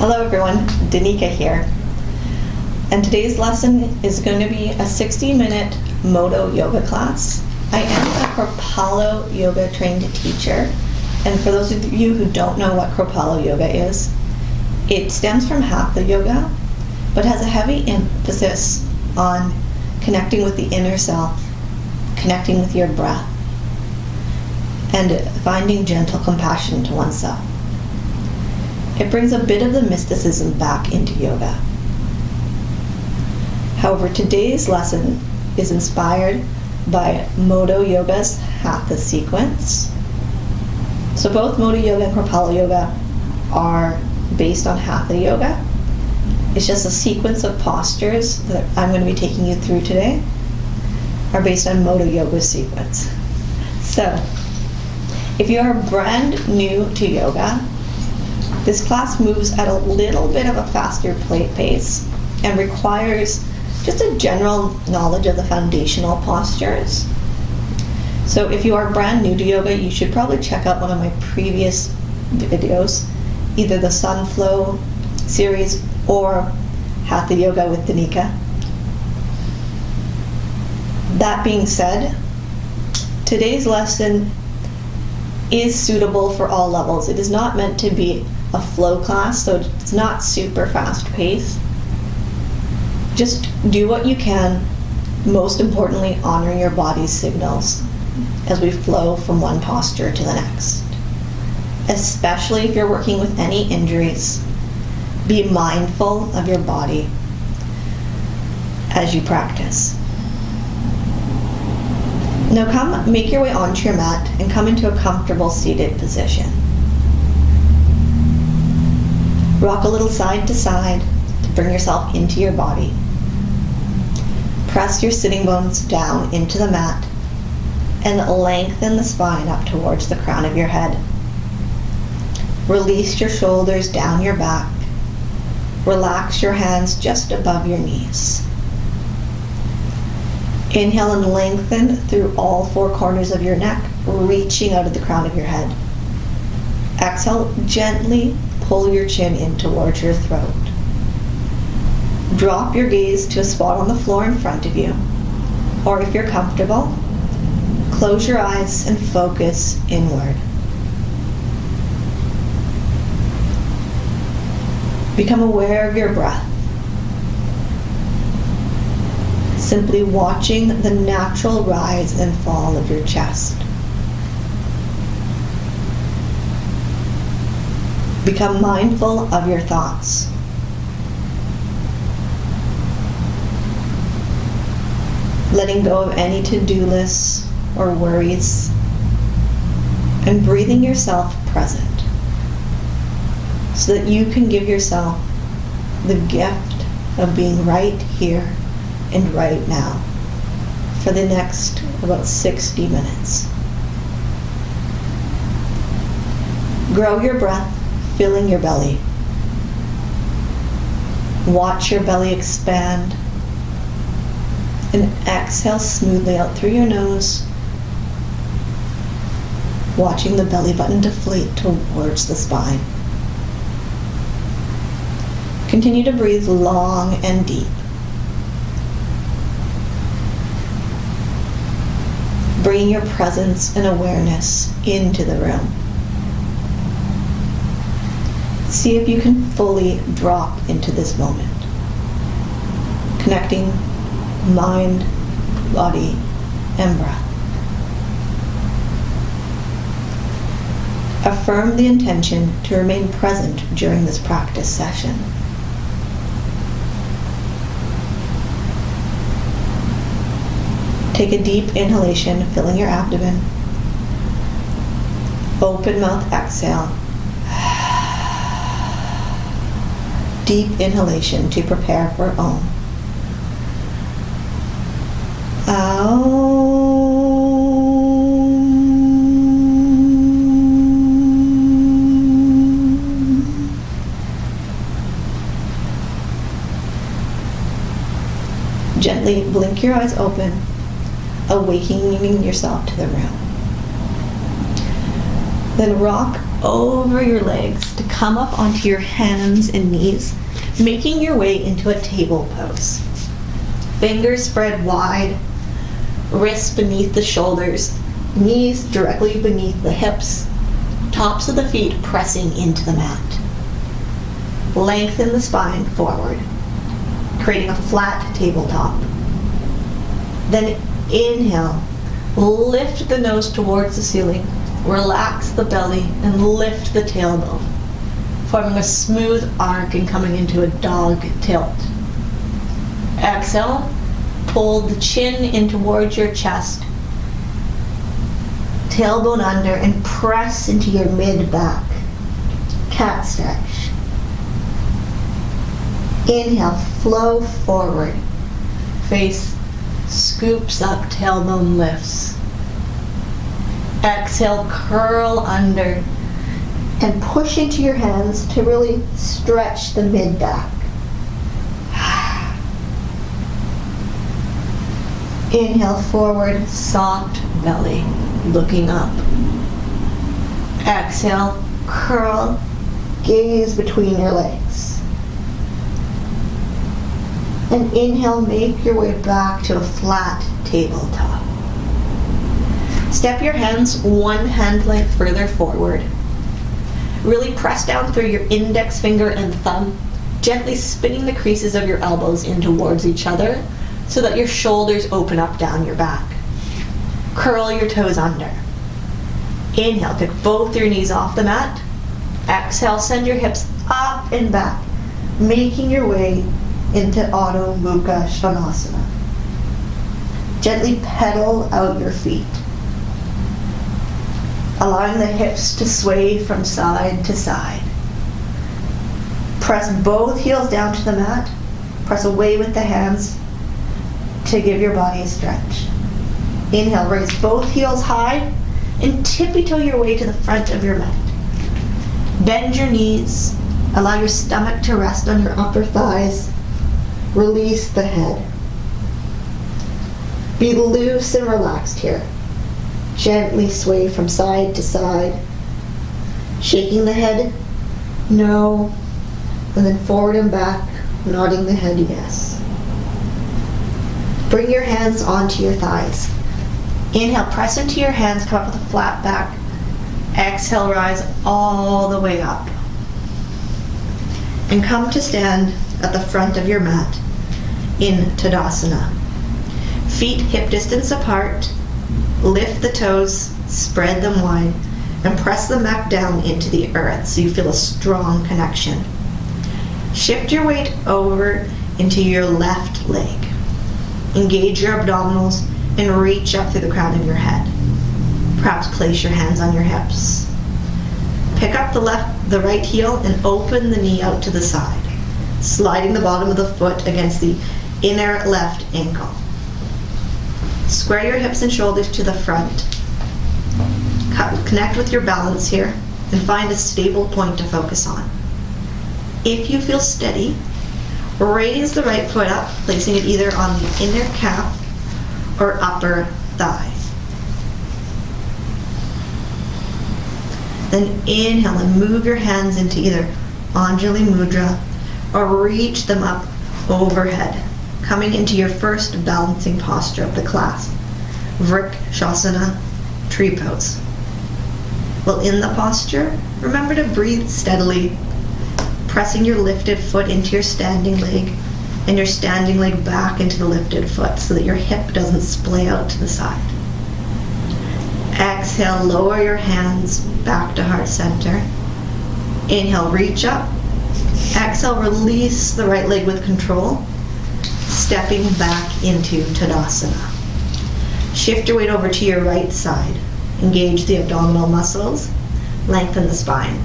Hello everyone, Danika here. And today's lesson is going to be a 60-minute Modo yoga class. I am a Kripalu yoga trained teacher. And for those of you who don't know what Kripalu yoga is, it stems from Hatha yoga, but has a heavy emphasis on connecting with the inner self, connecting with your breath, and finding gentle compassion to oneself. It brings a bit of the mysticism back into yoga. However, today's lesson is inspired by Modo yoga's Hatha sequence. So both Modo yoga and Kripalu yoga are based on Hatha yoga. It's just a sequence of postures that I'm going to be taking you through today are based on Modo yoga's sequence. So, if you are brand new to yoga, this class moves at a little bit of a faster pace and requires just a general knowledge of the foundational postures. So if you are brand new to yoga, you should probably check out one of my previous videos, either the Sun Flow series or Hatha Yoga with Danika. That being said, today's lesson is suitable for all levels. It is not meant to be a flow class, so it's not super fast paced. Just do what you can, most importantly honoring your body's signals as we flow from one posture to the next. Especially if you're working with any injuries, be mindful of your body as you practice. Now make your way onto your mat and come into a comfortable seated position. Rock a little side to side to bring yourself into your body. Press your sitting bones down into the mat and lengthen the spine up towards the crown of your head. Release your shoulders down your back. Relax your hands just above your knees. Inhale and lengthen through all four corners of your neck, reaching out of the crown of your head. Exhale, gently pull your chin in towards your throat. Drop your gaze to a spot on the floor in front of you, or if you're comfortable, close your eyes and focus inward. Become aware of your breath, simply watching the natural rise and fall of your chest. Become mindful of your thoughts. Letting go of any to-do lists or worries, and breathing yourself present so that you can give yourself the gift of being right here and right now for the next about 60 minutes. Grow your breath, filling your belly. Watch your belly expand and exhale smoothly out through your nose, watching the belly button deflate towards the spine. Continue to breathe long and deep. Bringing your presence and awareness into the room. See if you can fully drop into this moment, connecting mind, body, and breath. Affirm the intention to remain present during this practice session. Take a deep inhalation, filling your abdomen. Open mouth exhale. Deep inhalation to prepare for Om. Gently blink your eyes open, awakening yourself to the room. Then rock over your legs to come come up onto your hands and knees, making your way into a table pose. Fingers spread wide, wrists beneath the shoulders, knees directly beneath the hips, tops of the feet pressing into the mat. Lengthen the spine forward, creating a flat tabletop. Then inhale, lift the nose towards the ceiling, relax the belly, and lift the tailbone, forming a smooth arc and coming into a dog tilt. Exhale, pull the chin in towards your chest, tailbone under, and press into your mid-back, cat stretch. Inhale, flow forward, face scoops up, tailbone lifts. Exhale, curl under and push into your hands to really stretch the mid-back. Inhale, forward, soft belly, looking up. Exhale, curl, gaze between your legs. And inhale, make your way back to a flat tabletop. Step your hands one hand length further forward. Really press down through your index finger and thumb, gently spinning the creases of your elbows in towards each other so that your shoulders open up down your back. Curl your toes under. Inhale, pick both your knees off the mat. Exhale, send your hips up and back, making your way into Adho Mukha Svanasana. Gently pedal out your feet, allowing the hips to sway from side to side. Press both heels down to the mat. Press away with the hands to give your body a stretch. Inhale, raise both heels high and tippy-toe your way to the front of your mat. Bend your knees. Allow your stomach to rest on your upper thighs. Release the head. Be loose and relaxed here. Gently sway from side to side, shaking the head, no, and then forward and back, nodding the head yes. Bring your hands onto your thighs. Inhale, press into your hands, come up with a flat back. Exhale, rise all the way up. And come to stand at the front of your mat in Tadasana. Feet hip distance apart. Lift the toes, spread them wide, and press them back down into the earth so you feel a strong connection. Shift your weight over into your left leg. Engage your abdominals and reach up through the crown of your head. Perhaps place your hands on your hips. Pick up the right heel and open the knee out to the side, sliding the bottom of the foot against the inner left ankle. Square your hips and shoulders to the front. Connect with your balance here and find a stable point to focus on. If you feel steady, raise the right foot up, placing it either on the inner calf or upper thigh. Then inhale and move your hands into either Anjali Mudra or reach them up overhead, coming into your first balancing posture of the class, Vrikshasana, tree pose. While in the posture, remember to breathe steadily, pressing your lifted foot into your standing leg and your standing leg back into the lifted foot so that your hip doesn't splay out to the side. Exhale, lower your hands back to heart center. Inhale, reach up. Exhale, release the right leg with control, stepping back into Tadasana. Shift your weight over to your right side. Engage the abdominal muscles. Lengthen the spine.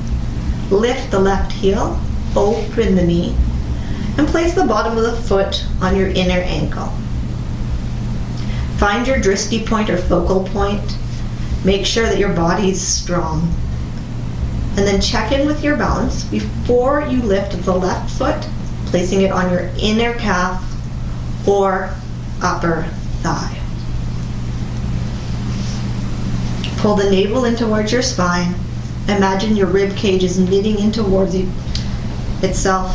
Lift the left heel, open the knee, and place the bottom of the foot on your inner ankle. Find your drishti point or focal point. Make sure that your body is strong. And then check in with your balance before you lift the left foot, placing it on your inner calf or upper thigh. Pull the navel in towards your spine Imagine your rib cage is knitting in towards you itself.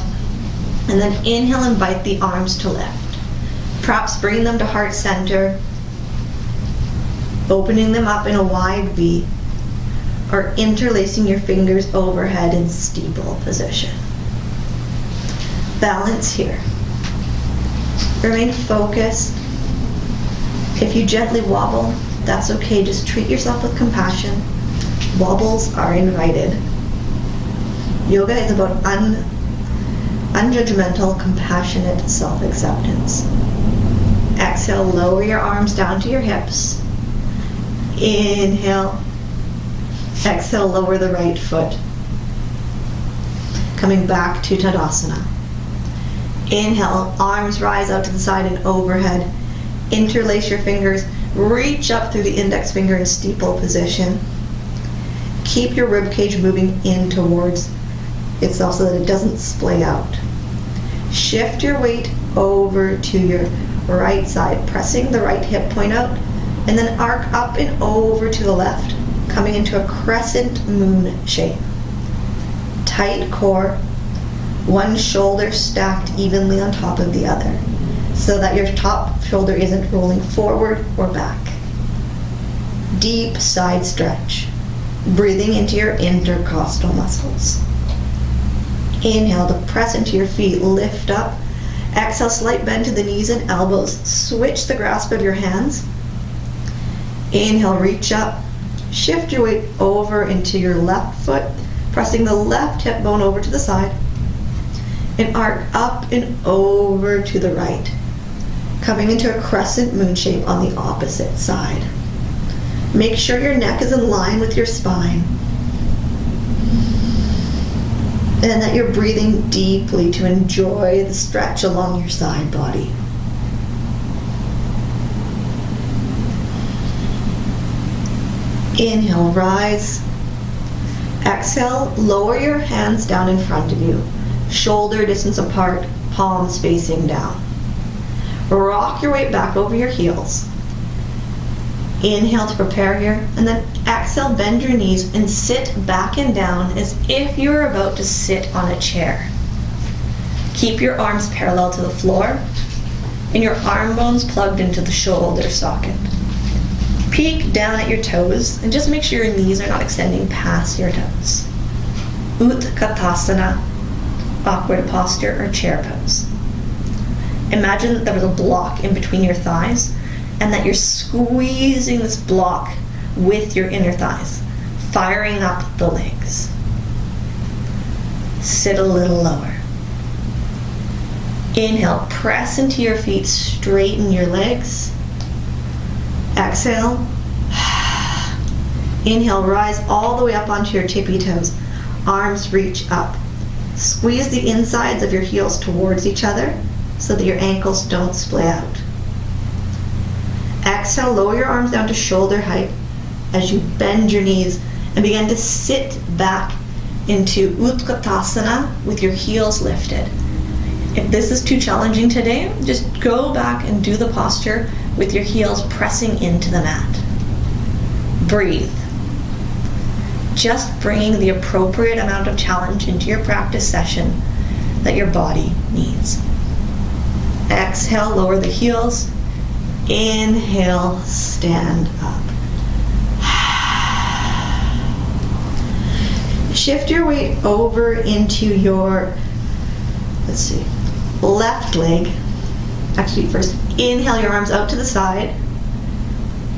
And then inhale, invite the arms to lift. Perhaps bring them to heart center, opening them up in a wide V, or interlacing your fingers overhead in steeple position. Balance here. Remain focused. If you gently wobble, that's okay. Just treat yourself with compassion. Wobbles are invited. Yoga is about unjudgmental, compassionate self-acceptance. Exhale, lower your arms down to your hips. Inhale. Exhale, lower the right foot. Coming back to Tadasana. Inhale, arms rise out to the side and overhead. Interlace your fingers. Reach up through the index finger in steeple position. Keep your rib cage moving in towards itself so that it doesn't splay out. Shift your weight over to your right side, pressing the right hip point out, and then arc up and over to the left, coming into a crescent moon shape. Tight core, one shoulder stacked evenly on top of the other, so that your top shoulder isn't rolling forward or back. Deep side stretch, breathing into your intercostal muscles. Inhale to press into your feet, lift up. Exhale, slight bend to the knees and elbows. Switch the grasp of your hands. Inhale, reach up. Shift your weight over into your left foot, pressing the left hip bone over to the side. And arc up and over to the right, coming into a crescent moon shape on the opposite side. Make sure your neck is in line with your spine, and that you're breathing deeply to enjoy the stretch along your side body. Inhale, rise. Exhale, lower your hands down in front of you, shoulder distance apart, palms facing down. Rock your weight back over your heels. Inhale to prepare here, and then exhale, bend your knees and sit back and down as if you're about to sit on a chair. Keep your arms parallel to the floor and your arm bones plugged into the shoulder socket. Peek down at your toes and just make sure your knees are not extending past your toes. Utkatasana, awkward posture or chair pose. Imagine that there was a block in between your thighs and that you're squeezing this block with your inner thighs, firing up the legs. Sit a little lower. Inhale, press into your feet, straighten your legs. Exhale. Inhale, rise all the way up onto your tippy toes. Arms reach up. Squeeze the insides of your heels towards each other so that your ankles don't splay out. Exhale, lower your arms down to shoulder height as you bend your knees and begin to sit back into Utkatasana with your heels lifted. If this is too challenging today, just go back and do the posture with your heels pressing into the mat. Breathe. Just bringing the appropriate amount of challenge into your practice session that your body needs. Exhale, lower the heels. Inhale, stand up. Shift your weight over into your, left leg. Actually, first, inhale your arms out to the side.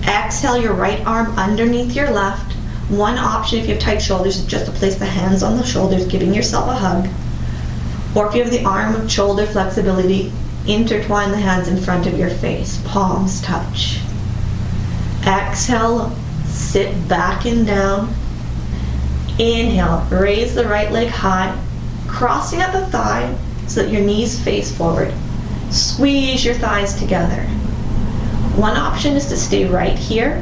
Exhale your right arm underneath your left. One option if you have tight shoulders is just to place the hands on the shoulders, giving yourself a hug. Or if you have the arm shoulder flexibility, intertwine the hands in front of your face, palms touch. Exhale, sit back and down. Inhale, raise the right leg high, crossing at the thigh so that your knees face forward. Squeeze your thighs together. One option is to stay right here,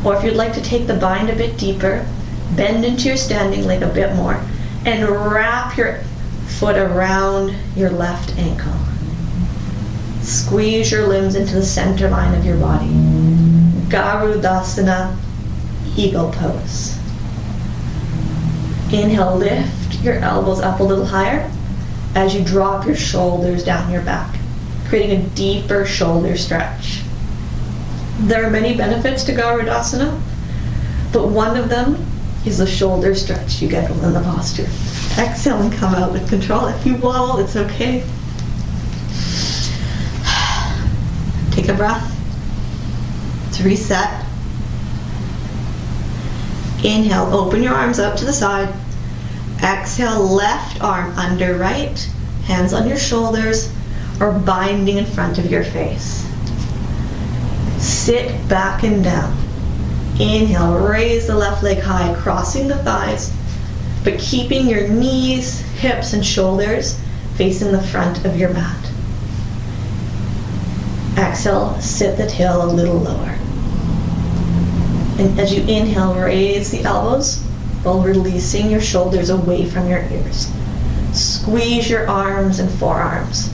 or if you'd like to take the bind a bit deeper, bend into your standing leg a bit more, and wrap your foot around your left ankle. Squeeze your limbs into the center line of your body. Garudasana, eagle pose. Inhale, lift your elbows up a little higher as you drop your shoulders down your back, creating a deeper shoulder stretch. There are many benefits to Garudasana, but one of them is the shoulder stretch you get within the posture. Exhale and come out with control. If you wobble, it's okay. Take a breath to reset. Inhale, open your arms out to the side. Exhale, left arm under right, hands on your shoulders or binding in front of your face. Sit back and down. Inhale, raise the left leg high, crossing the thighs, but keeping your knees, hips, and shoulders facing the front of your mat. Exhale, sit the tail a little lower. And as you inhale, raise the elbows while releasing your shoulders away from your ears. Squeeze your arms and forearms,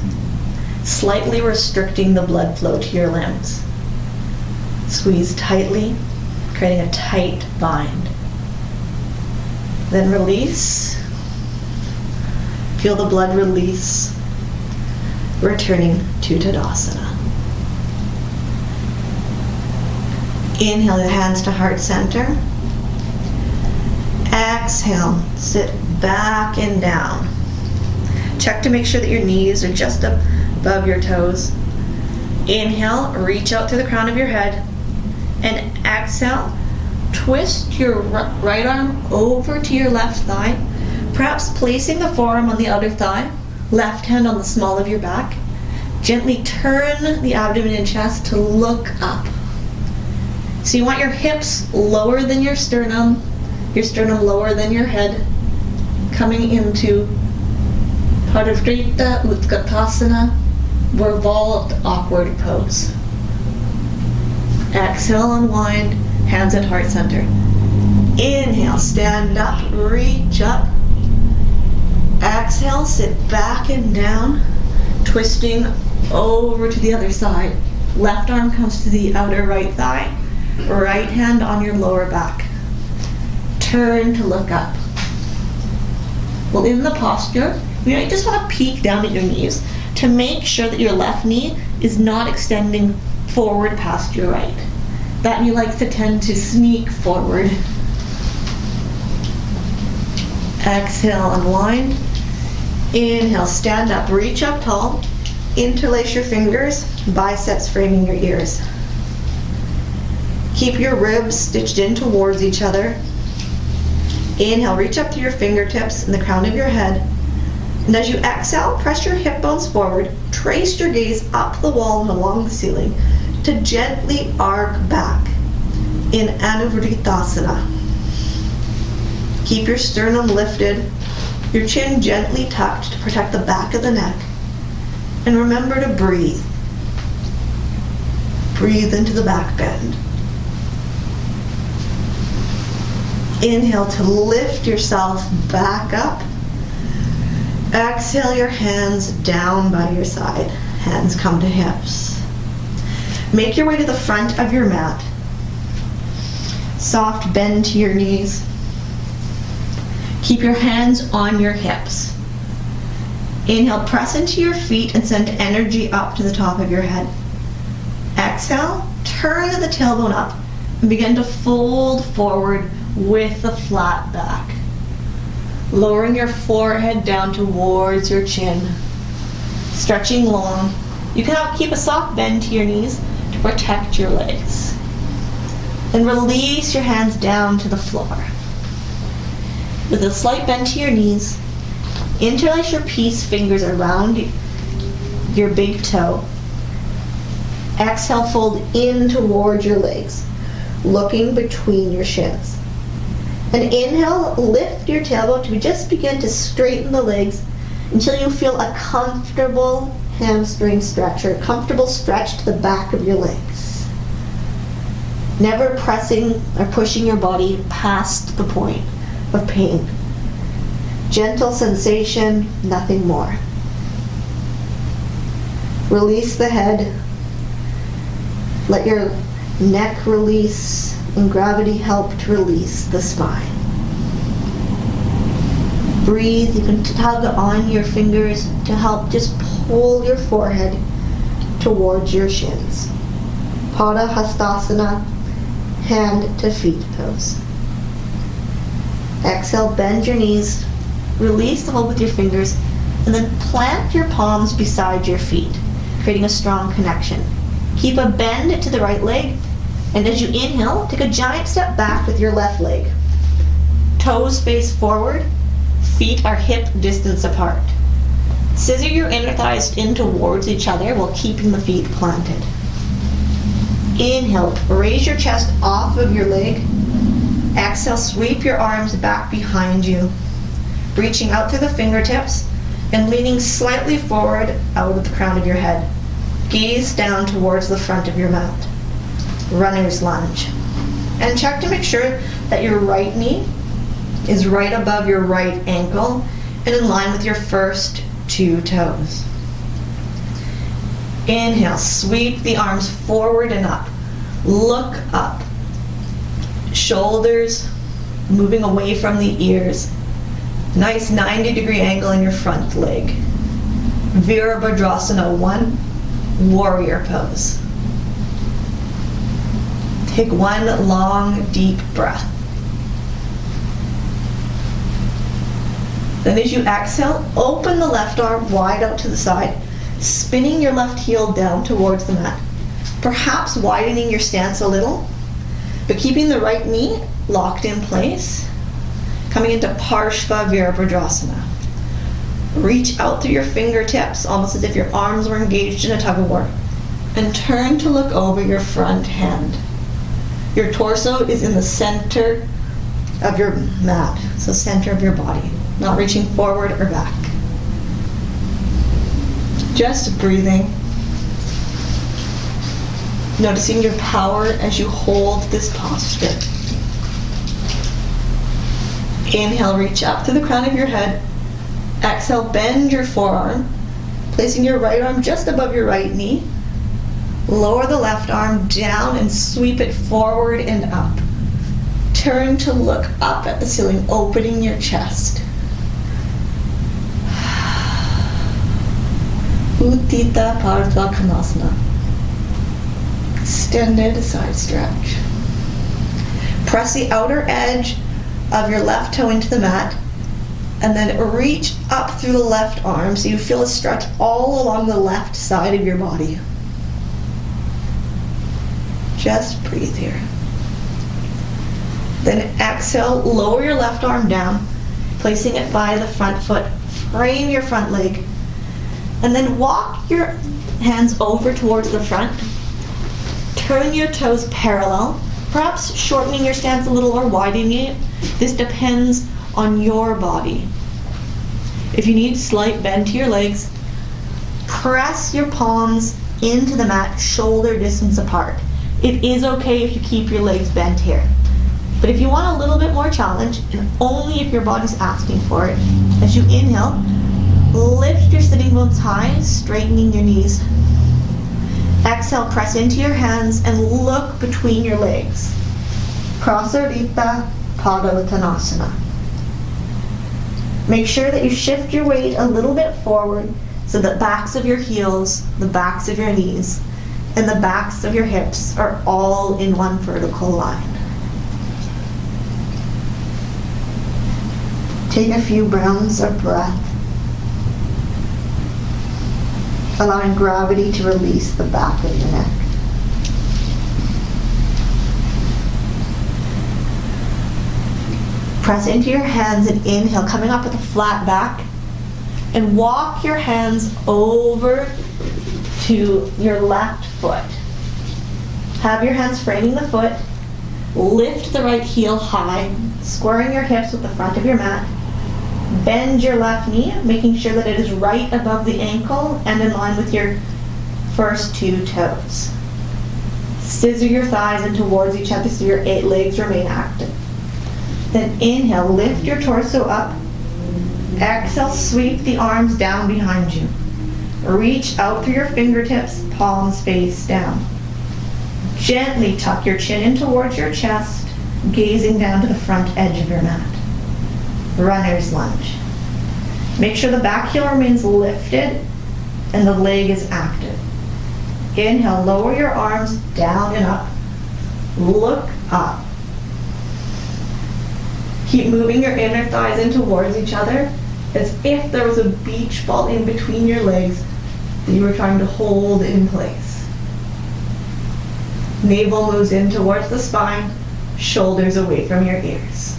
slightly restricting the blood flow to your limbs. Squeeze tightly, creating a tight bind. Then release. Feel the blood release, returning to Tadasana. Inhale the hands to heart center. Exhale, sit back and down. Check to make sure that your knees are just above your toes. Inhale, reach out to the crown of your head. And exhale, twist your right arm over to your left thigh, perhaps placing the forearm on the outer thigh, left hand on the small of your back. Gently turn the abdomen and chest to look up. So you want your hips lower than your sternum lower than your head, coming into Parivrtta Utkatasana, revolved awkward pose. Exhale, unwind, hands at heart center. Inhale, stand up, reach up. Exhale, sit back and down, twisting over to the other side. Left arm comes to the outer right thigh, right hand on your lower back. Turn to look up. Well, in the posture, you just want to peek down at your knees to make sure that your left knee is not extending forward past your right. That knee likes to tend to sneak forward. Exhale, unwind. Inhale, stand up, reach up tall. Interlace your fingers, biceps framing your ears. Keep your ribs stitched in towards each other. Inhale, reach up to your fingertips and the crown of your head. And as you exhale, press your hip bones forward, trace your gaze up the wall and along the ceiling to gently arc back in Anuvritasana. Keep your sternum lifted, your chin gently tucked to protect the back of the neck. And remember to breathe. Breathe into the back bend. Inhale to lift yourself back up. Exhale your hands down by your side. Hands come to hips. Make your way to the front of your mat. Soft bend to your knees. Keep your hands on your hips. Inhale, press into your feet and send energy up to the top of your head. Exhale, turn the tailbone up and begin to fold forward with a flat back. Lowering your forehead down towards your chin. Stretching long. You can keep a soft bend to your knees to protect your legs. Then release your hands down to the floor. With a slight bend to your knees, interlace your peace fingers around your big toe. Exhale, fold in towards your legs, looking between your shins. And inhale, lift your tailbone to just begin to straighten the legs until you feel a comfortable hamstring stretch or a comfortable stretch to the back of your legs. Never pressing or pushing your body past the point of pain. Gentle sensation, nothing more. Release the head. Let your neck release and gravity help to release the spine. Breathe. You can tug on your fingers to help just pull your forehead towards your shins. Pada Hastasana, hand to feet pose. Exhale, bend your knees, release the hold with your fingers, and then plant your palms beside your feet, creating a strong connection. Keep a bend to the right leg, and as you inhale, take a giant step back with your left leg. Toes face forward, feet are hip distance apart. Scissor your inner thighs in towards each other while keeping the feet planted. Inhale, raise your chest off of your leg. Exhale, sweep your arms back behind you, reaching out through the fingertips and leaning slightly forward out of the crown of your head. Gaze down towards the front of your mat. Runner's lunge. And check to make sure that your right knee is right above your right ankle and in line with your first two toes. Inhale, sweep the arms forward and up. Look up. Shoulders moving away from the ears. Nice 90-degree angle in your front leg. Virabhadrasana 1, warrior pose. Take one long, deep breath. Then as you exhale, open the left arm wide out to the side, spinning your left heel down towards the mat. Perhaps widening your stance a little, but keeping the right knee locked in place. Coming into Parshva Virabhadrasana. Reach out through your fingertips, almost as if your arms were engaged in a tug of war. And turn to look over your front hand. Your torso is in the center of your mat, so center of your body, not reaching forward or back. Just breathing. Noticing your power as you hold this posture. Inhale, reach up to the crown of your head. Exhale, bend your forearm, placing your right arm just above your right knee. Lower the left arm down and sweep it forward and up. Turn to look up at the ceiling, opening your chest. Utthita Partha Konasana. Extended side stretch. Press the outer edge of your left toe into the mat and then reach up through the left arm so you feel a stretch all along the left side of your body. Just breathe here. Then exhale, lower your left arm down, placing it by the front foot. Frame your front leg. And then walk your hands over towards the front. Turn your toes parallel, perhaps shortening your stance a little or widening it. This depends on your body. If you need slight bend to your legs, press your palms into the mat, shoulder distance apart. It is okay if you keep your legs bent here. But if you want a little bit more challenge, and only if your body's asking for it, as you inhale, lift your sitting bones high, straightening your knees. Exhale, press into your hands and look between your legs. Prasarita Padottanasana. Make sure that you shift your weight a little bit forward so the backs of your heels, the backs of your knees, and the backs of your hips are all in one vertical line. Take a few rounds of breath, allowing gravity to release the back of your neck. Press into your hands and inhale, coming up with a flat back. And walk your hands over to your left foot. Have your hands framing the foot. Lift the right heel high, squaring your hips with the front of your mat. Bend your left knee, making sure that it is right above the ankle and in line with your first two toes. Scissor your thighs in towards each other so your 8 legs remain active. Then inhale, lift your torso up. Exhale, sweep the arms down behind you. Reach out through your fingertips, palms face down. Gently tuck your chin in towards your chest, gazing down to the front edge of your mat. Runner's lunge. Make sure the back heel remains lifted and the leg is active. Inhale, lower your arms down and up. Look up. Keep moving your inner thighs in towards each other as if there was a beach ball in between your legs that you were trying to hold in place. Navel moves in towards the spine, shoulders away from your ears.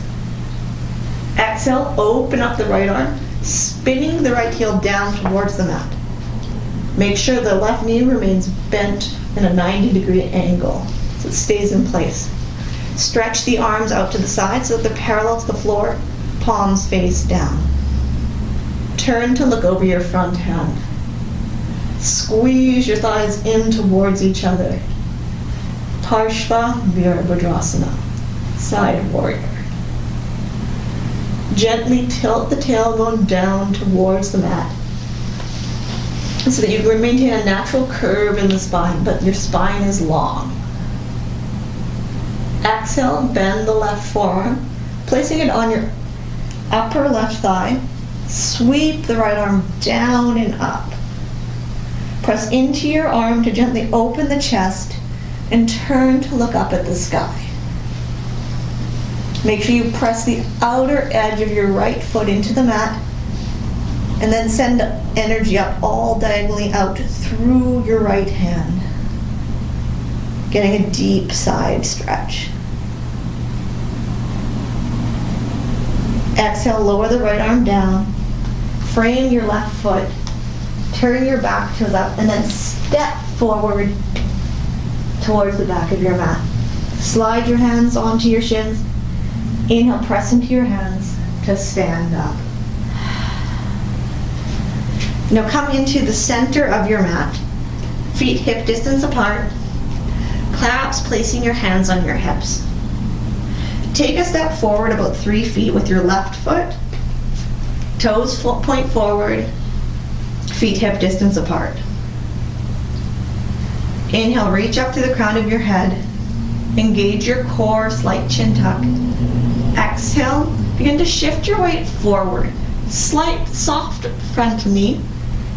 Exhale, open up the right arm, spinning the right heel down towards the mat. Make sure the left knee remains bent in a 90-degree angle so it stays in place. Stretch the arms out to the side so that they're parallel to the floor, palms face down. Turn to look over your front hand. Squeeze your thighs in towards each other. Parshva Virabhadrasana, side warrior. Gently tilt the tailbone down towards the mat so that you can maintain a natural curve in the spine, but your spine is long. Exhale, bend the left forearm, placing it on your upper left thigh. Sweep the right arm down and up. Press into your arm to gently open the chest and turn to look up at the sky. Make sure you press the outer edge of your right foot into the mat and then send energy up all diagonally out through your right hand, getting a deep side stretch. Exhale, lower the right arm down, frame your left foot, turn your back toes up, and then step forward towards the back of your mat. Slide your hands onto your shins. Inhale, press into your hands to stand up. Now come into the center of your mat, feet hip distance apart, claps placing your hands on your hips. Take a step forward about 3 feet with your left foot, toes point forward, feet hip distance apart. Inhale, reach up to the crown of your head, engage your core, slight chin tuck. Exhale, begin to shift your weight forward, slight soft front knee.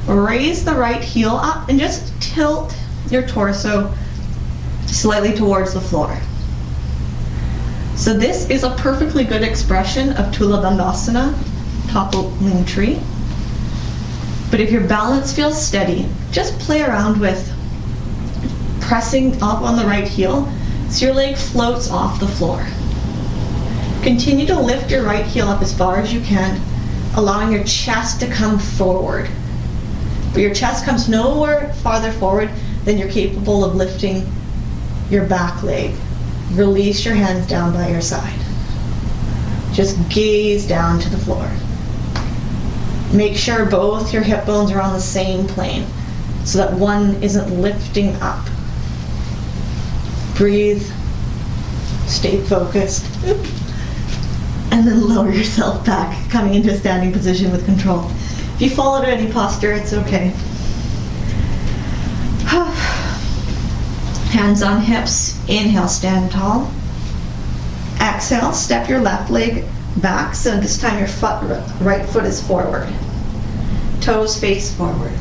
Raise the right heel up and just tilt your torso slightly towards the floor. So this is a perfectly good expression of Tula Dandasana, toppling tree. But if your balance feels steady, just play around with pressing up on the right heel so your leg floats off the floor. Continue to lift your right heel up as far as you can, allowing your chest to come forward. But your chest comes nowhere farther forward than you're capable of lifting your back leg. Release your hands down by your side. Just gaze down to the floor. Make sure both your hip bones are on the same plane so that one isn't lifting up. Breathe. Stay focused. And then lower yourself back, coming into a standing position with control. If you fall out of any posture, it's okay. Hands on hips. Inhale, stand tall. Exhale, step your left leg back, so this time your right foot is forward. Toes face forward.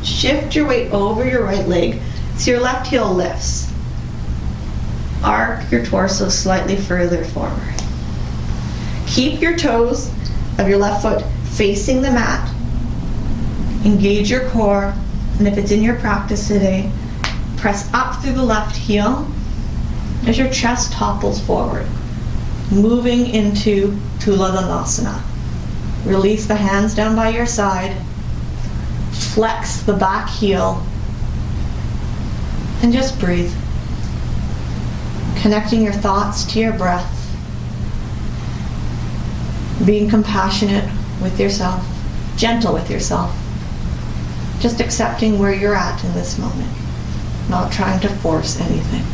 Shift your weight over your right leg so your left heel lifts. Arc your torso slightly further forward. Keep your toes of your left foot facing the mat. Engage your core, and if it's in your practice today, press up through the left heel as your chest topples forward, moving into Tula Dandasana. Release the hands down by your side, flex the back heel, and just breathe. Connecting your thoughts to your breath, being compassionate with yourself, gentle with yourself, just accepting where you're at in this moment, not trying to force anything.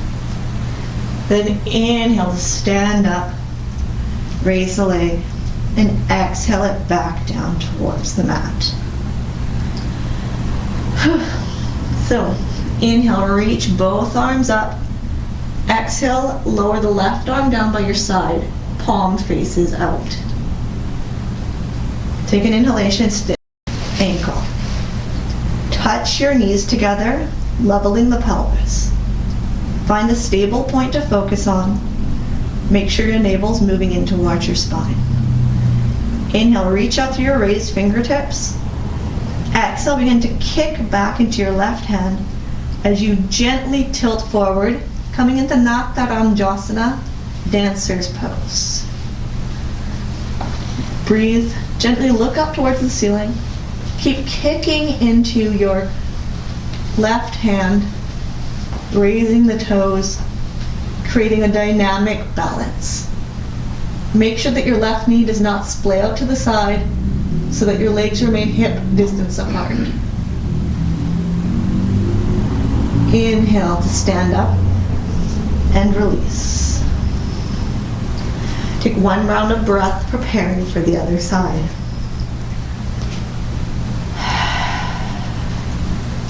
Then inhale to stand up, raise the leg, and exhale it back down towards the mat. So, inhale, reach both arms up. Exhale, lower the left arm down by your side, palm faces out. Take an inhalation, stiff ankle. Touch your knees together, leveling the pelvis. Find a stable point to focus on. Make sure your navel's moving in towards your spine. Inhale, reach out through your raised fingertips. Exhale, begin to kick back into your left hand as you gently tilt forward, coming into Natarajanasana, dancer's pose. Breathe, gently look up towards the ceiling. Keep kicking into your left hand, raising the toes, creating a dynamic balance. Make sure that your left knee does not splay out to the side so that your legs remain hip distance apart. Inhale to stand up and release. Take one round of breath, preparing for the other side.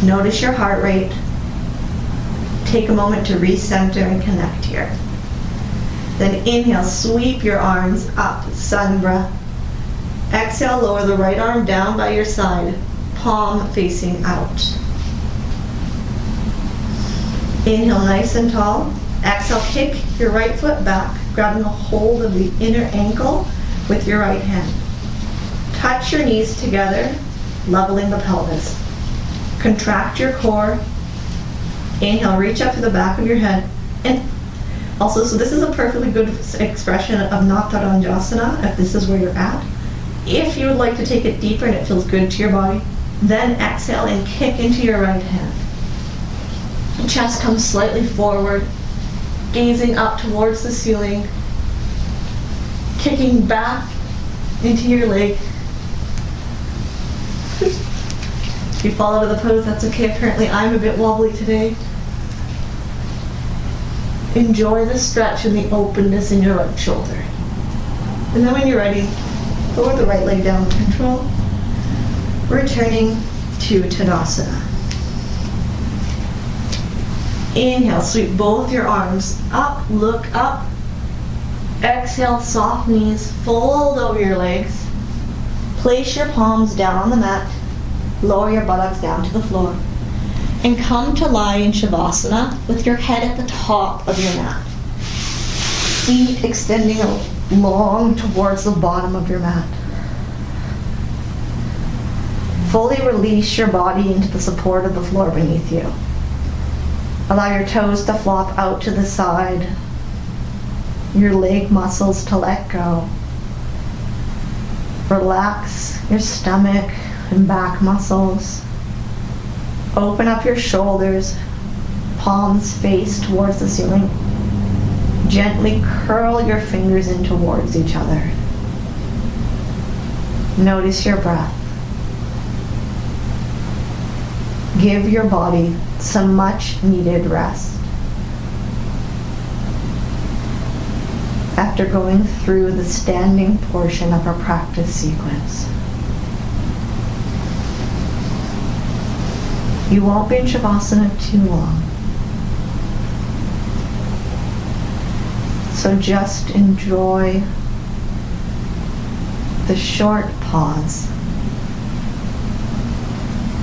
Notice your heart rate. Take a moment to recenter and connect here. Then inhale, sweep your arms up, sun breath. Exhale, lower the right arm down by your side, palm facing out. Inhale, nice and tall. Exhale, kick your right foot back, grabbing a hold of the inner ankle with your right hand. Touch your knees together, leveling the pelvis. Contract your core. Inhale, reach up to the back of your head. And also, so this is a perfectly good expression of Natarajanasana, if this is where you're at. If you would like to take it deeper and it feels good to your body, then exhale and kick into your right hand. Chest comes slightly forward, gazing up towards the ceiling, kicking back into your leg. If you fall out of the pose, that's okay. Apparently I'm a bit wobbly today. Enjoy the stretch and the openness in your right shoulder. And then when you're ready, lower the right leg down with control. Returning to Tadasana. Inhale, sweep both your arms up, look up. Exhale, soft knees, fold over your legs. Place your palms down on the mat. Lower your buttocks down to the floor. And come to lie in Shavasana with your head at the top of your mat. Feet extending long towards the bottom of your mat. Fully release your body into the support of the floor beneath you. Allow your toes to flop out to the side. Your leg muscles to let go. Relax your stomach and back muscles. Open up your shoulders, palms face towards the ceiling. Gently curl your fingers in towards each other. Notice your breath. Give your body some much needed rest. After going through the standing portion of our practice sequence, you won't be in Shavasana too long. So just enjoy the short pause.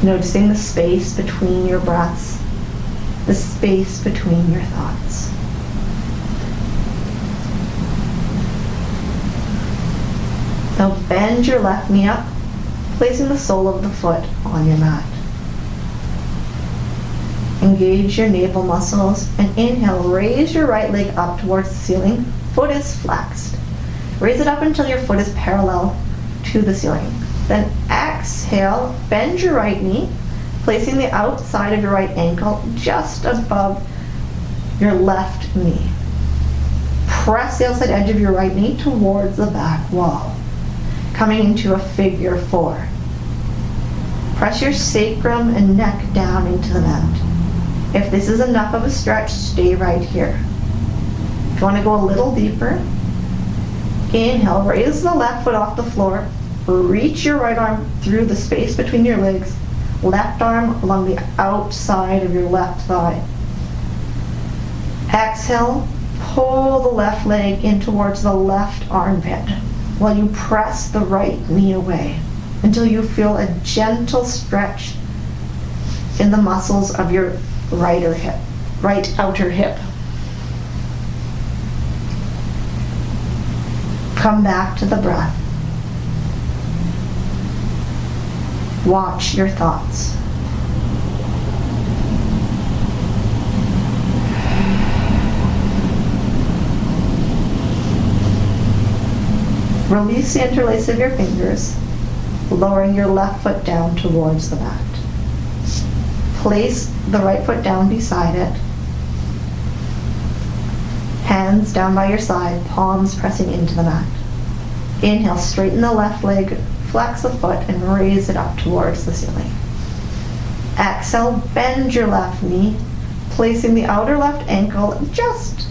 Noticing the space between your breaths, the space between your thoughts. Now bend your left knee up, placing the sole of the foot on your mat. Engage your navel muscles and inhale, raise your right leg up towards the ceiling. Foot is flexed. Raise it up until your foot is parallel to the ceiling. Then exhale, bend your right knee, placing the outside of your right ankle just above your left knee. Press the outside edge of your right knee towards the back wall, coming into a figure four. Press your sacrum and neck down into the mat. If this is enough of a stretch, stay right here. If you want to go a little deeper, inhale, raise the left foot off the floor, reach your right arm through the space between your legs, left arm along the outside of your left thigh. Exhale, pull the left leg in towards the left armpit while you press the right knee away. until you feel a gentle stretch in the muscles of your right outer hip. Come back to the breath. Watch your thoughts. Release the interlace of your fingers, lowering your left foot down towards the mat. Place the right foot down beside it. Hands down by your side, palms pressing into the mat. Inhale, straighten the left leg, flex the foot, and raise it up towards the ceiling. Exhale, bend your left knee, placing the outer left ankle just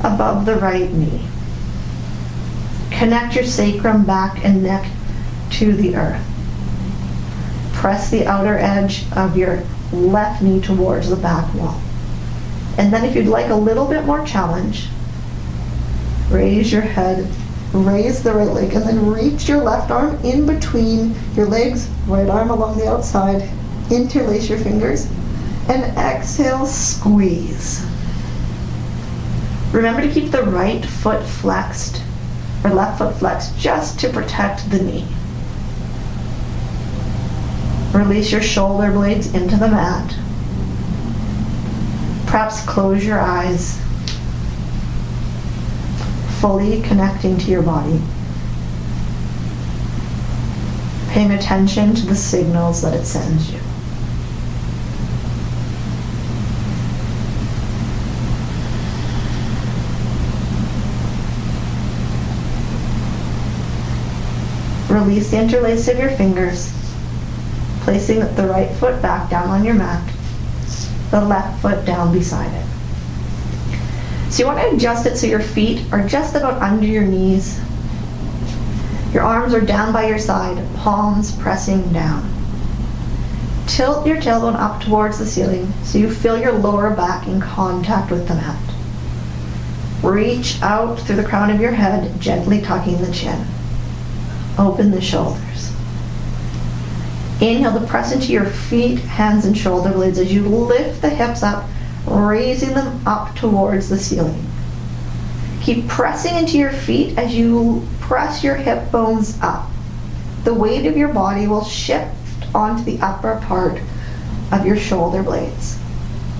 above the right knee. Connect your sacrum, back, and neck to the earth. Press the outer edge of your left knee towards the back wall. And then if you'd like a little bit more challenge, raise your head, raise the right leg, and then reach your left arm in between your legs, right arm along the outside, interlace your fingers, and exhale, squeeze. Remember to keep the right foot flexed, or left foot flexed, just to protect the knee. Release your shoulder blades into the mat. Perhaps close your eyes, fully connecting to your body. Paying attention to the signals that it sends you. Release the interlace of your fingers, placing the right foot back down on your mat, the left foot down beside it. So you want to adjust it so your feet are just about under your knees. Your arms are down by your side, palms pressing down. Tilt your tailbone up towards the ceiling so you feel your lower back in contact with the mat. Reach out through the crown of your head, gently tucking the chin. Open the shoulders. Inhale to press into your feet, hands, and shoulder blades as you lift the hips up, raising them up towards the ceiling. Keep pressing into your feet as you press your hip bones up. The weight of your body will shift onto the upper part of your shoulder blades.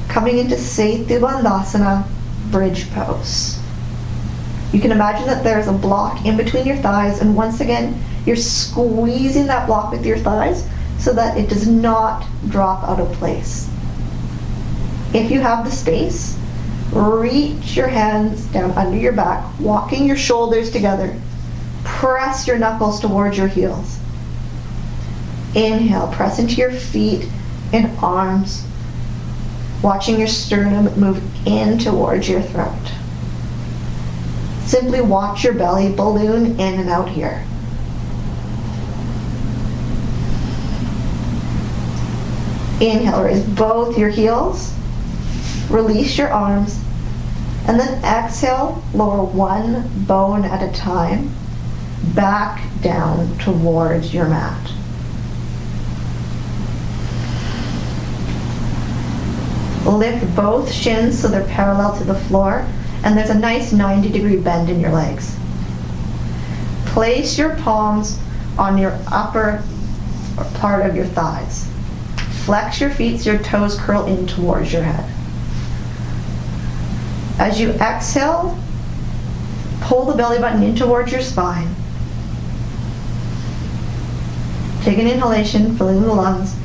Coming into Setu Bandhasana, bridge pose. You can imagine that there's a block in between your thighs, and once again, you're squeezing that block with your thighs so that it does not drop out of place. If you have the space, reach your hands down under your back, walking your shoulders together. Press your knuckles towards your heels. Inhale, press into your feet and arms, watching your sternum move in towards your throat. Simply watch your belly balloon in and out here. Inhale, raise both your heels, release your arms, and then exhale, lower one bone at a time, back down towards your mat. Lift both shins so they're parallel to the floor, and there's a nice 90-degree bend in your legs. Place your palms on your upper part of your thighs. Flex your feet so your toes curl in towards your head. As you exhale, pull the belly button in towards your spine. Take an inhalation, filling the lungs,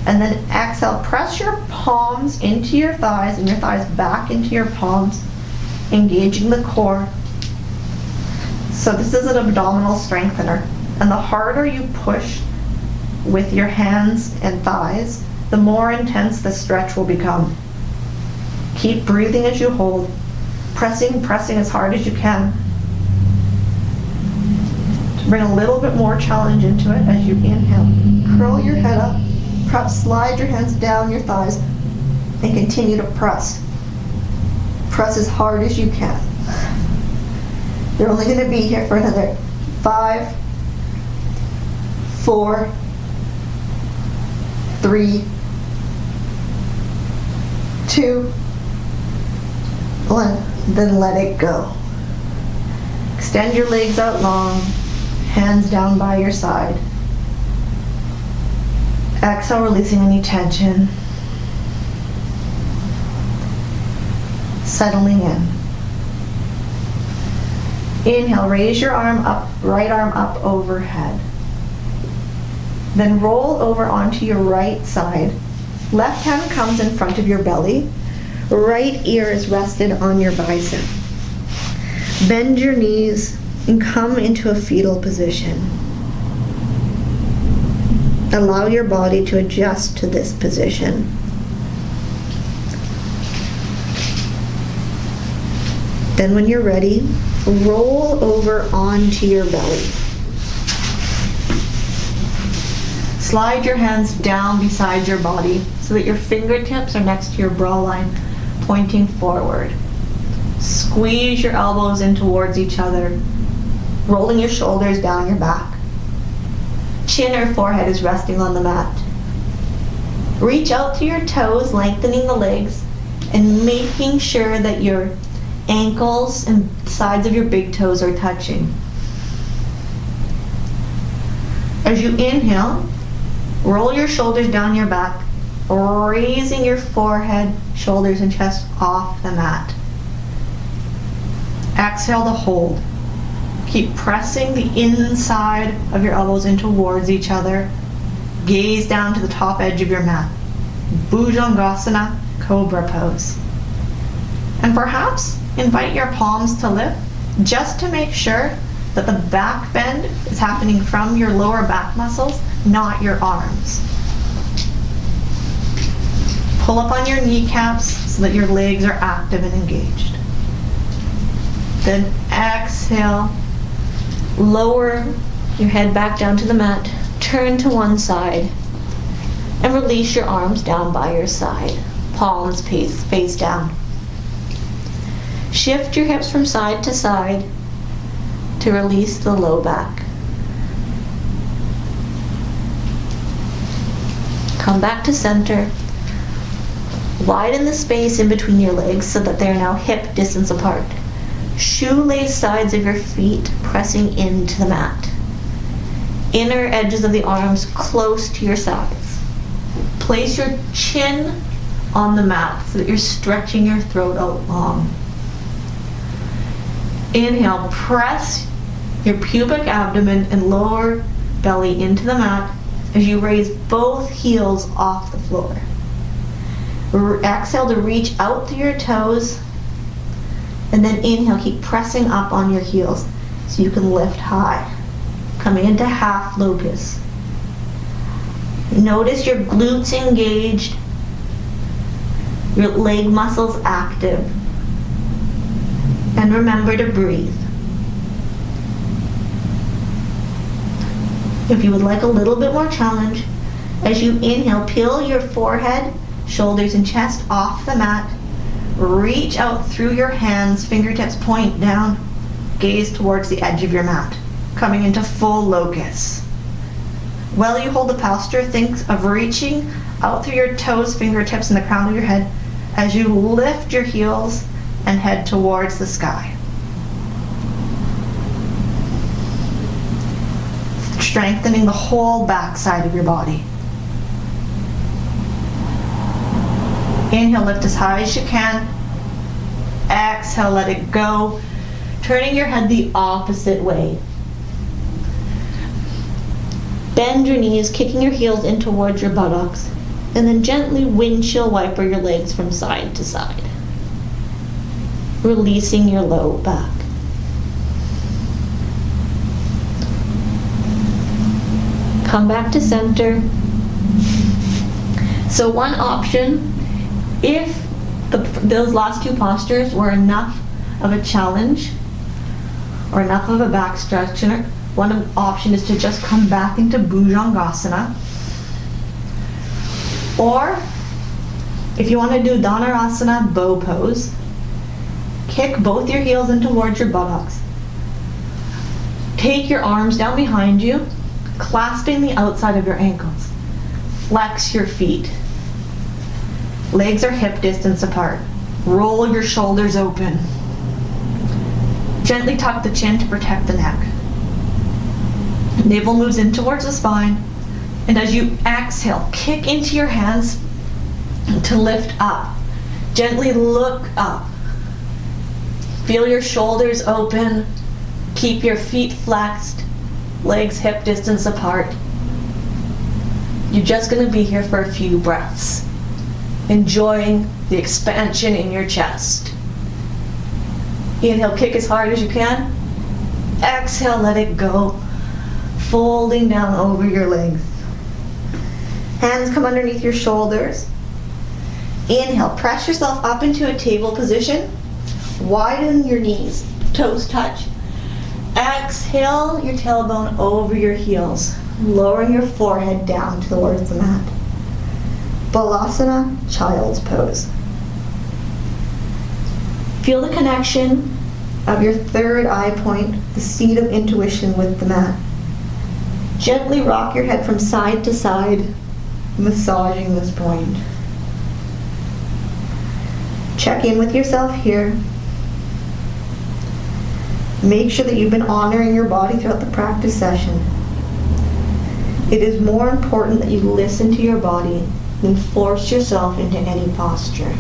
and then exhale, press your palms into your thighs and your thighs back into your palms, engaging the core. So this is an abdominal strengthener, and the harder you push with your hands and thighs, the more intense the stretch will become. Keep breathing as you hold, pressing as hard as you can to bring a little bit more challenge into it. As you inhale, curl your head up, perhaps slide your hands down your thighs, and continue to press. Press as hard as you can. You're only going to be here for another 5, 4, 3, 2, 1. Then let it go. Extend your legs out long, hands down by your side. Exhale, releasing any tension. Settling in. Inhale, raise your arm up, right arm up overhead. Then roll over onto your right side. Left hand comes in front of your belly. Right ear is rested on your bicep. Bend your knees and come into a fetal position. Allow your body to adjust to this position. Then when you're ready, roll over onto your belly. Slide your hands down beside your body so that your fingertips are next to your brow line, pointing forward. Squeeze your elbows in towards each other, rolling your shoulders down your back. Chin or forehead is resting on the mat. Reach out to your toes, lengthening the legs, and making sure that your ankles and sides of your big toes are touching. As you inhale, roll your shoulders down your back, raising your forehead, shoulders, and chest off the mat. Exhale to hold. Keep pressing the inside of your elbows in towards each other. Gaze down to the top edge of your mat. Bhujangasana, Cobra pose. And perhaps invite your palms to lift just to make sure that the back bend is happening from your lower back muscles, not your arms. Pull up on your kneecaps so that your legs are active and engaged. Then exhale, lower your head back down to the mat, turn to one side, and release your arms down by your side. Palms face down. Shift your hips from side to side to release the low back. Come back to center. Widen the space in between your legs so that they are now hip distance apart. Shoelace sides of your feet pressing into the mat. Inner edges of the arms close to your sides. Place your chin on the mat so that you're stretching your throat out long. Inhale, press your pubic abdomen and lower belly into the mat as you raise both heels off the floor. Exhale to reach out through your toes, and then inhale, keep pressing up on your heels so you can lift high. Coming into half locust. Notice your glutes engaged, your leg muscles active, and remember to breathe. If you would like a little bit more challenge, as you inhale, peel your forehead, shoulders, and chest off the mat. Reach out through your hands, fingertips point down, gaze towards the edge of your mat. Coming into full locust. While you hold the posture, think of reaching out through your toes, fingertips, and the crown of your head as you lift your heels and head towards the sky. Strengthening the whole back side of your body. Inhale, lift as high as you can. Exhale, let it go. Turning your head the opposite way. Bend your knees, kicking your heels in towards your buttocks, and then gently windshield wiper your legs from side to side. Releasing your low back. Come back to center. So one option, if those last two postures were enough of a challenge or enough of a back stretcher, one option is to just come back into Bhujangasana. Or if you want to do Dhanurasana, bow pose, kick both your heels in towards your buttocks. Take your arms down behind you, clasping the outside of your ankles. Flex your feet. Legs are hip distance apart. Roll your shoulders open. Gently tuck the chin to protect the neck. Navel moves in towards the spine. And as you exhale, kick into your hands to lift up. Gently look up. Feel your shoulders open. Keep your feet flexed. Legs hip distance apart. You're just going to be here for a few breaths, enjoying the expansion in your chest. Inhale, kick as hard as you can. Exhale, let it go. Folding down over your legs. Hands come underneath your shoulders. Inhale, press yourself up into a table position. Widen your knees, toes touch. Exhale your tailbone over your heels, lowering your forehead down towards the mat. Balasana, child's pose. Feel the connection of your third eye point, the seat of intuition with the mat. Gently rock your head from side to side, massaging this point. Check in with yourself here. Make sure that you've been honoring your body throughout the practice session. It is more important that you listen to your body than force yourself into any posture.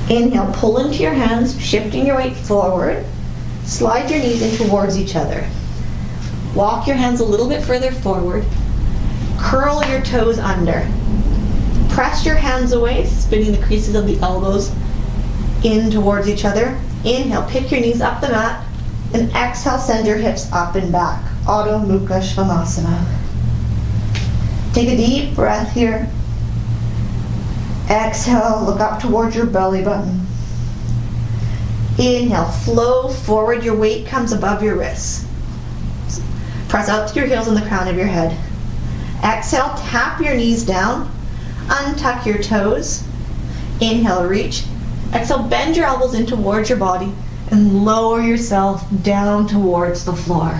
Inhale, pull into your hands, shifting your weight forward. Slide your knees in towards each other. Walk your hands a little bit further forward. Curl your toes under. Press your hands away, spinning the creases of the elbows in towards each other. Inhale, pick your knees up the mat, and exhale, send your hips up and back. Adho Mukha Svanasana. Take a deep breath here. Exhale, look up towards your belly button. Inhale, flow forward, your weight comes above your wrists. Press out to your heels and the crown of your head. Exhale, tap your knees down, untuck your toes. Inhale, reach. Exhale, bend your elbows in towards your body and lower yourself down towards the floor.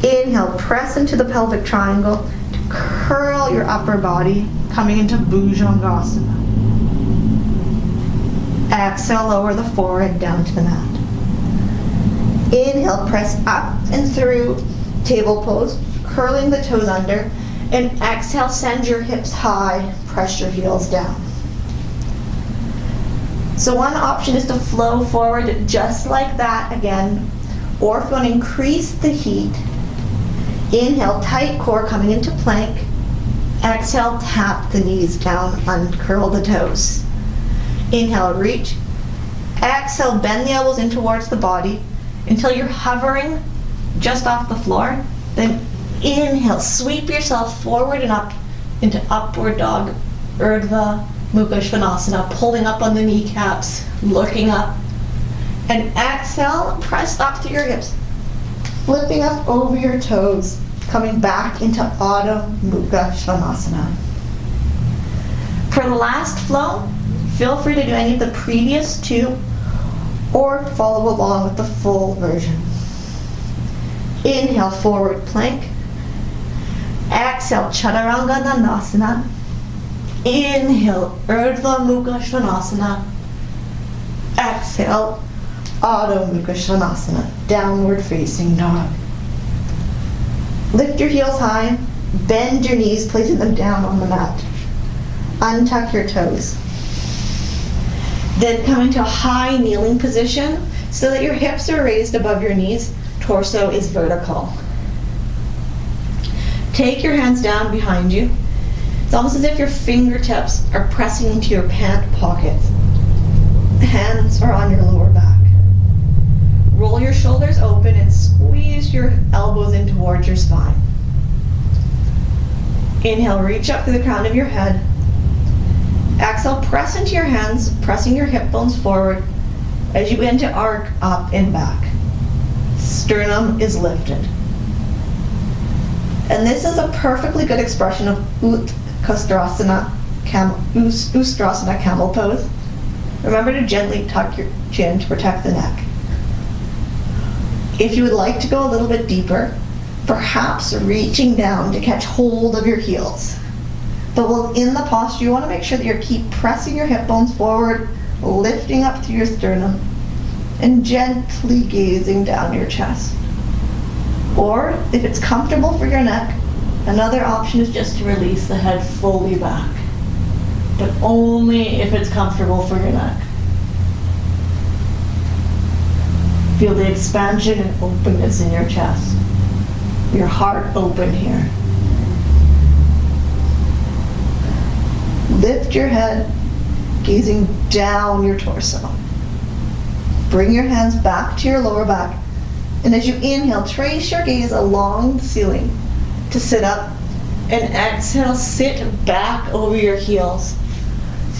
Inhale, press into the pelvic triangle to curl your upper body, coming into Bhujangasana. Exhale, lower the forehead down to the mat. Inhale, press up and through table pose, curling the toes under, and exhale, send your hips high, press your heels down. So one option is to flow forward just like that again, or if you want to increase the heat, inhale, tight core coming into plank. Exhale, tap the knees down, uncurl the toes. Inhale, reach. Exhale, bend the elbows in towards the body until you're hovering just off the floor. Then inhale, sweep yourself forward and up into upward dog, Urdhva Mukha Svanasana, pulling up on the kneecaps, looking up. And exhale, press up through your hips, flipping up over your toes, coming back into Adho Mukha Svanasana. For the last flow, feel free to do any of the previous two or follow along with the full version. Inhale, forward plank. Exhale, Chaturanga Dandasana. Inhale, Urdhva Mukha Svanasana. Exhale, Adho Mukha Svanasana, downward facing dog. Lift your heels high, bend your knees, placing them down on the mat. Untuck your toes. Then come into a high kneeling position so that your hips are raised above your knees, torso is vertical. Take your hands down behind you. It's almost as if your fingertips are pressing into your pant pockets. Hands are on your lower back. Roll your shoulders open and squeeze your elbows in towards your spine. Inhale, reach up to the crown of your head. Exhale, press into your hands, pressing your hip bones forward as you begin to arc up and back. Sternum is lifted. And this is a perfectly good expression of Ustrasana camel pose. Remember to gently tuck your chin to protect the neck. If you would like to go a little bit deeper, perhaps reaching down to catch hold of your heels. But while in the posture, you want to make sure that you keep pressing your hip bones forward, lifting up through your sternum, and gently gazing down your chest. Or, if it's comfortable for your neck, another option is just to release the head fully back. But only if it's comfortable for your neck. Feel the expansion and openness in your chest. Your heart open here. Lift your head, gazing down your torso. Bring your hands back to your lower back. And as you inhale, trace your gaze along the ceiling to sit up. And exhale, sit back over your heels.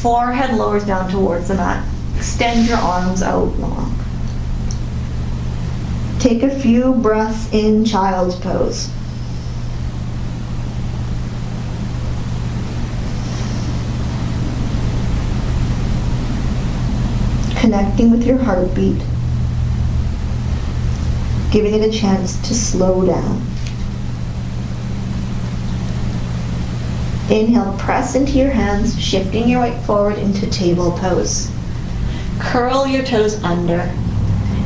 Forehead lowers down towards the mat. Extend your arms out long. Take a few breaths in child's pose. Connecting with your heartbeat, giving it a chance to slow down. Inhale, press into your hands, shifting your weight forward into table pose. Curl your toes under.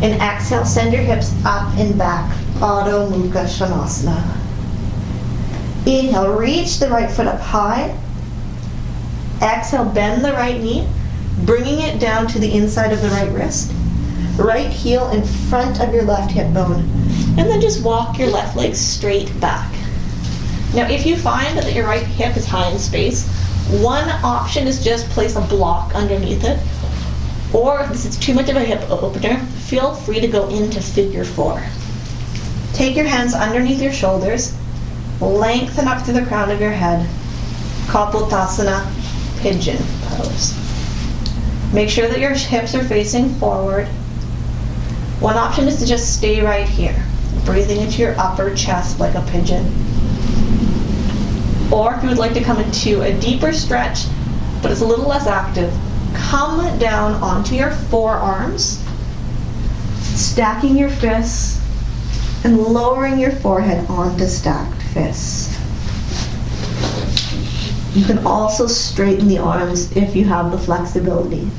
And exhale, send your hips up and back, Adho Mukha Svanasana. Inhale, reach the right foot up high. Exhale, bend the right knee, bringing it down to the inside of the right wrist. Right heel in front of your left hip bone. And then just walk your left leg straight back. Now, if you find that your right hip is high in space, one option is just place a block underneath it. Or if this is too much of a hip opener, feel free to go into figure 4. Take your hands underneath your shoulders, lengthen up through the crown of your head. Kapotthasana, pigeon pose. Make sure that your hips are facing forward. One option is to just stay right here, breathing into your upper chest like a pigeon. Or if you would like to come into a deeper stretch, but it's a little less active, come down onto your forearms, stacking your fists and lowering your forehead onto stacked fists. You can also straighten the arms if you have the flexibility.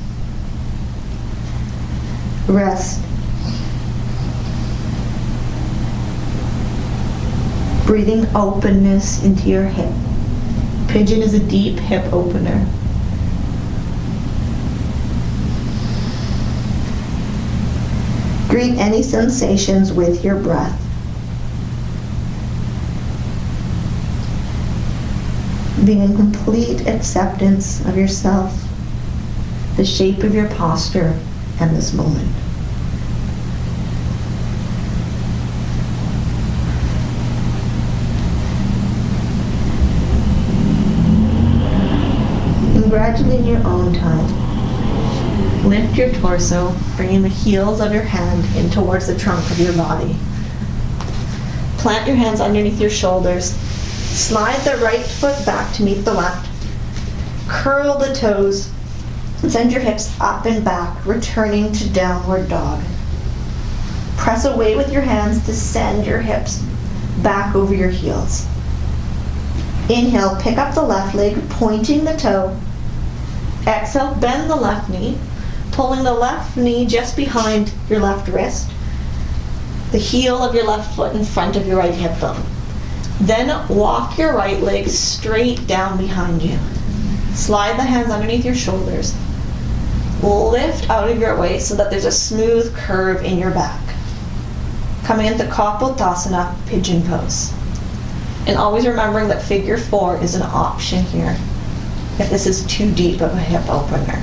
Rest. Breathing openness into your hip. Pigeon is a deep hip opener. Greet any sensations with your breath. Being in complete acceptance of yourself, the shape of your posture, and this moment. And gradually in your own time, lift your torso, bringing the heels of your hand in towards the trunk of your body. Plant your hands underneath your shoulders. Slide the right foot back to meet the left. Curl the toes. And send your hips up and back, returning to downward dog. Press away with your hands to send your hips back over your heels. Inhale, pick up the left leg, pointing the toe. Exhale, bend the left knee, pulling the left knee just behind your left wrist, the heel of your left foot in front of your right hip bone. Then walk your right leg straight down behind you. Slide the hands underneath your shoulders. Lift out of your waist so that there's a smooth curve in your back. Coming into Kapotthasana, pigeon pose. And always remembering that figure 4 is an option here if this is too deep of a hip opener.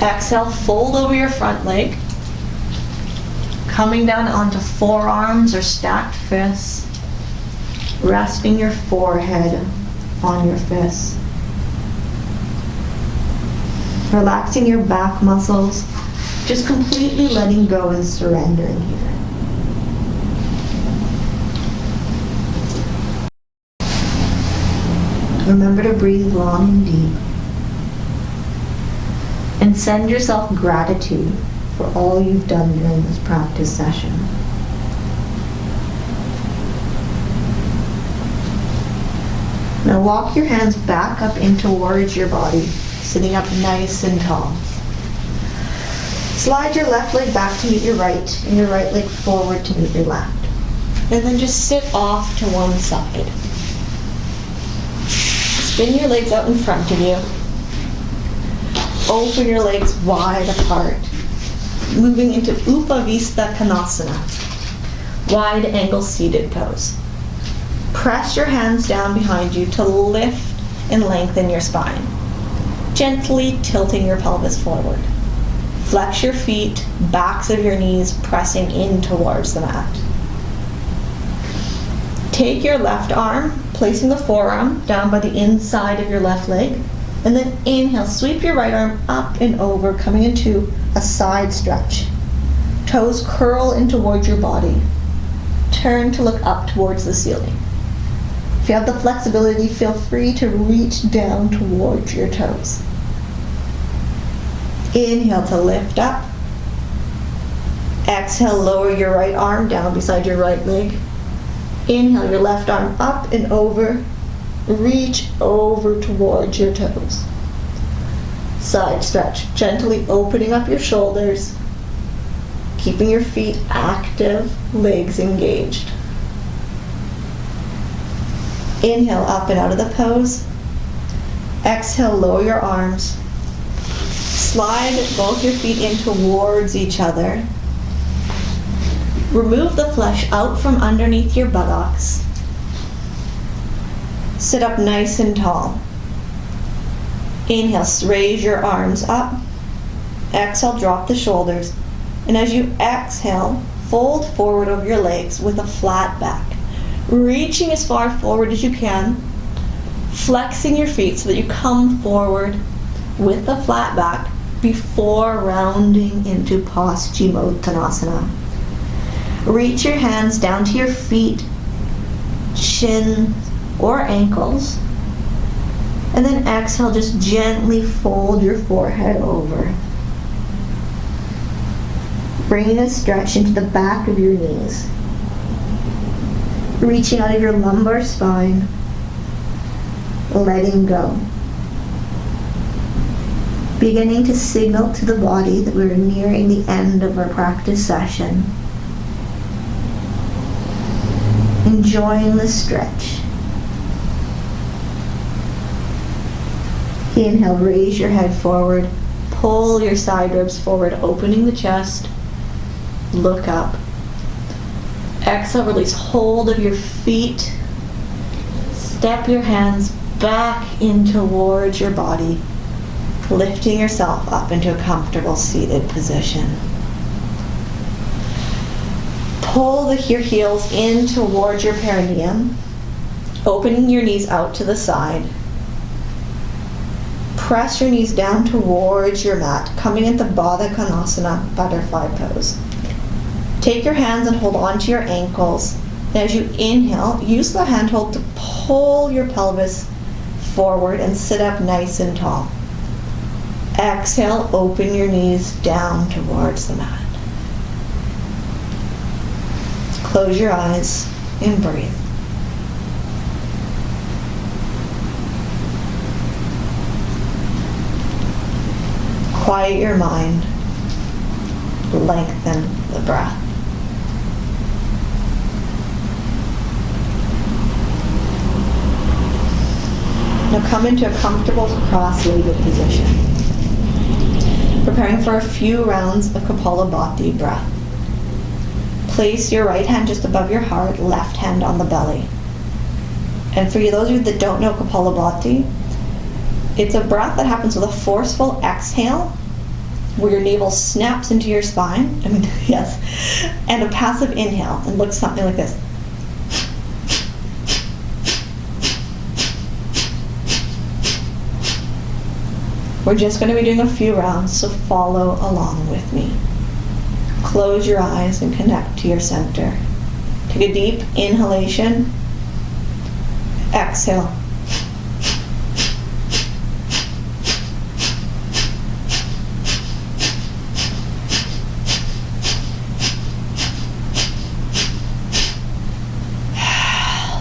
Exhale, fold over your front leg. Coming down onto forearms or stacked fists. Resting your forehead on your fists. Relaxing your back muscles. Just completely letting go and surrendering here. Remember to breathe long and deep. And send yourself gratitude for all you've done during this practice session. Now walk your hands back up in towards your body, sitting up nice and tall. Slide your left leg back to meet your right, and your right leg forward to meet your left. And then just sit off to one side. Spin your legs out in front of you. Open your legs wide apart. Moving into Upavista Konasana, wide angle seated pose. Press your hands down behind you to lift and lengthen your spine, gently tilting your pelvis forward. Flex your feet, backs of your knees pressing in towards the mat. Take your left arm, placing the forearm down by the inside of your left leg, and then inhale, sweep your right arm up and over, coming into a side stretch. Toes curl in towards your body. Turn to look up towards the ceiling. If you have the flexibility, feel free to reach down towards your toes. Inhale to lift up. Exhale, lower your right arm down beside your right leg. Inhale your left arm up and over. Reach over towards your toes. Side stretch, gently opening up your shoulders, keeping your feet active, legs engaged. Inhale up and out of the pose. Exhale, lower your arms. Slide both your feet in towards each other. Remove the flesh out from underneath your buttocks. Sit up nice and tall. Inhale, raise your arms up. Exhale, drop the shoulders. And as you exhale, fold forward over your legs with a flat back. Reaching as far forward as you can. Flexing your feet so that you come forward with a flat back before rounding into Paschimottanasana. Reach your hands down to your feet, shin, or ankles, and then exhale, just gently fold your forehead over, bringing a stretch into the back of your knees, reaching out of your lumbar spine, letting go, beginning to signal to the body that we're nearing the end of our practice session, enjoying the stretch. Inhale, raise your head forward, pull your side ribs forward, opening the chest, look up. Exhale, release hold of your feet, step your hands back in towards your body, lifting yourself up into a comfortable seated position. Pull your heels in towards your perineum, opening your knees out to the side. Press your knees down towards your mat, coming into Baddha Konasana, butterfly pose. Take your hands and hold onto your ankles. And as you inhale, use the handhold to pull your pelvis forward and sit up nice and tall. Exhale, open your knees down towards the mat. Close your eyes and breathe. Quiet your mind. Lengthen the breath. Now come into a comfortable cross-legged position. Preparing for a few rounds of Kapalabhati breath. Place your right hand just above your heart, left hand on the belly. And for you, those of you that don't know Kapalabhati, it's a breath that happens with a forceful exhale, where your navel snaps into your spine, yes, and a passive inhale, and looks something like this. We're just going to be doing a few rounds, so follow along with me. Close your eyes and connect to your center. Take a deep inhalation. Exhale.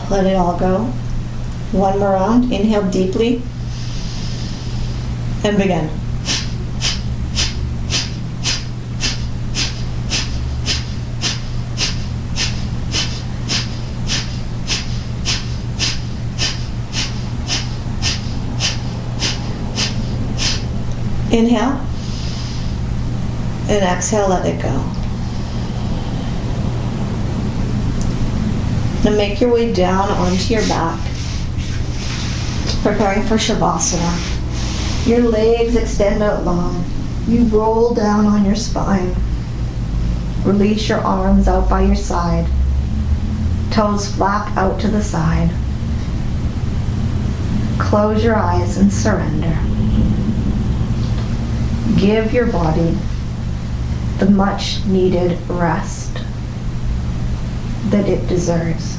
Let it all go. One more round. Inhale deeply. And begin. Inhale. And exhale, let it go. Now make your way down onto your back, preparing for Shavasana. Your legs extend out long. You roll down on your spine. Release your arms out by your side. Toes flap out to the side. Close your eyes and surrender. Give your body the much needed rest that it deserves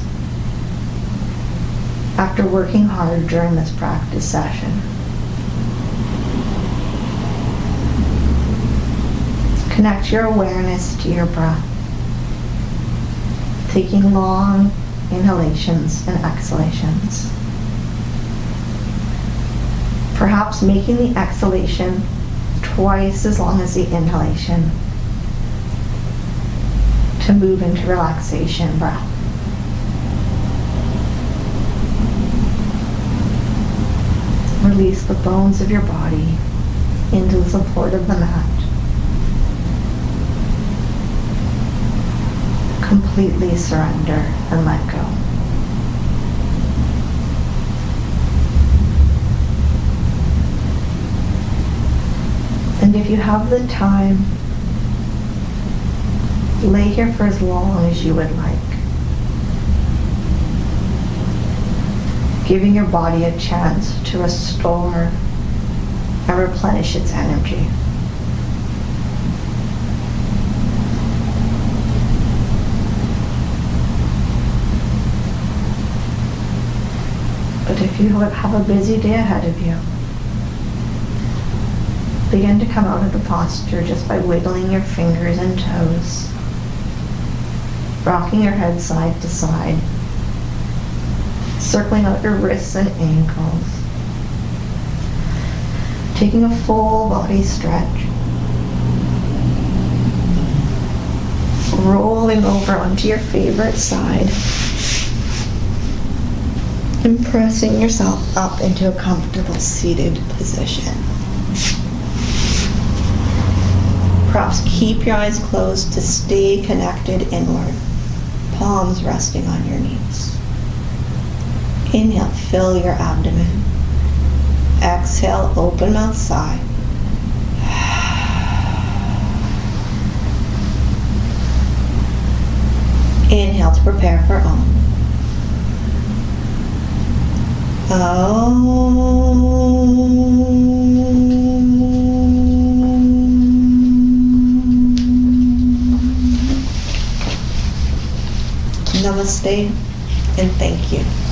after working hard during this practice session. Connect your awareness to your breath, taking long inhalations and exhalations. Perhaps making the exhalation twice as long as the inhalation to move into relaxation breath. Release the bones of your body into the support of the mat. Completely surrender and let go. And if you have the time, lay here for as long as you would like, giving your body a chance to restore and replenish its energy. But if you have a busy day ahead of you, begin to come out of the posture just by wiggling your fingers and toes, rocking your head side to side, circling out your wrists and ankles, taking a full body stretch, rolling over onto your favorite side, and pressing yourself up into a comfortable seated position. Perhaps keep your eyes closed to stay connected inward, palms resting on your knees. Inhale, fill your abdomen. Exhale, open mouth, sigh. Inhale to prepare for Om. Namaste and thank you.